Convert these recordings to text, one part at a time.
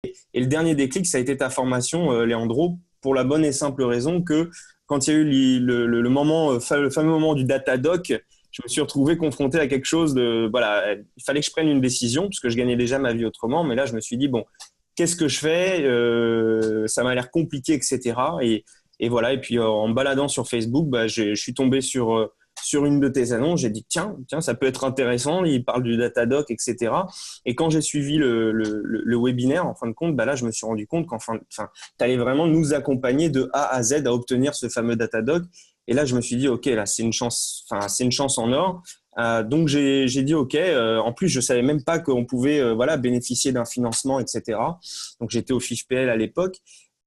Et le dernier déclic, ça a été ta formation, Léandro, pour la bonne et simple raison que quand il y a eu le moment, le fameux moment du Datadoc, je me suis retrouvé confronté à quelque chose de, voilà, il fallait que je prenne une décision parce que je gagnais déjà ma vie autrement. Mais là, je me suis dit, bon, qu'est-ce que je fais? Ça m'a l'air compliqué, etc. Et voilà. Et puis, en me baladant sur Facebook, bah, je suis tombé sur une de tes annonces. J'ai dit, tiens, ça peut être intéressant. Il parle du Datadoc, etc. Et quand j'ai suivi le webinaire, en fin de compte, bah là, je me suis rendu compte tu allais vraiment nous accompagner de A à Z à obtenir ce fameux Datadoc. Et là, je me suis dit, OK, là, c'est une chance en or. Donc, j'ai dit, OK. En plus, je savais même pas qu'on pouvait, voilà, bénéficier d'un financement, etc. Donc, j'étais au FIFPL à l'époque.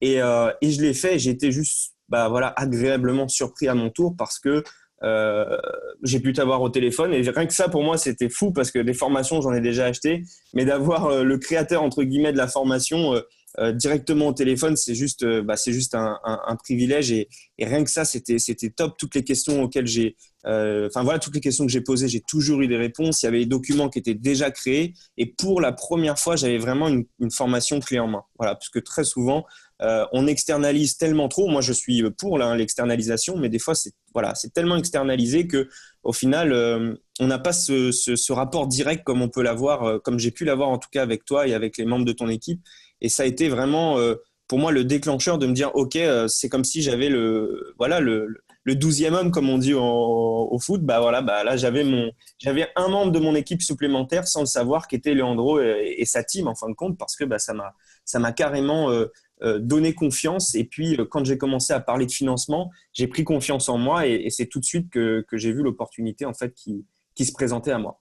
Et je l'ai fait. J'ai été juste, bah, voilà, agréablement surpris à mon tour parce que euh, j'ai pu t'avoir au téléphone et rien que ça pour moi c'était fou parce que des formations j'en ai déjà acheté, mais d'avoir le créateur entre guillemets de la formation directement au téléphone, c'est juste un privilège et rien que ça c'était top. Toutes les questions auxquelles toutes les questions que j'ai posées, j'ai toujours eu des réponses. Il y avait des documents qui étaient déjà créés et pour la première fois j'avais vraiment une formation clé en main. Voilà, parce que très souvent on externalise tellement trop. Moi, je suis pour l'externalisation, mais des fois, c'est tellement externalisé que, au final, on n'a pas ce rapport direct comme on peut l'avoir, comme j'ai pu l'avoir en tout cas avec toi et avec les membres de ton équipe. Et ça a été vraiment, pour moi, le déclencheur de me dire, OK, c'est comme si j'avais le 12e homme, comme on dit au foot. Bah voilà, bah là, j'avais un membre de mon équipe supplémentaire sans le savoir, qui était Leandro et sa team, en fin de compte, parce que bah, ça m'a carrément donné confiance. Et puis, quand j'ai commencé à parler de financement, j'ai pris confiance en moi et c'est tout de suite que j'ai vu l'opportunité en fait qui se présentait à moi.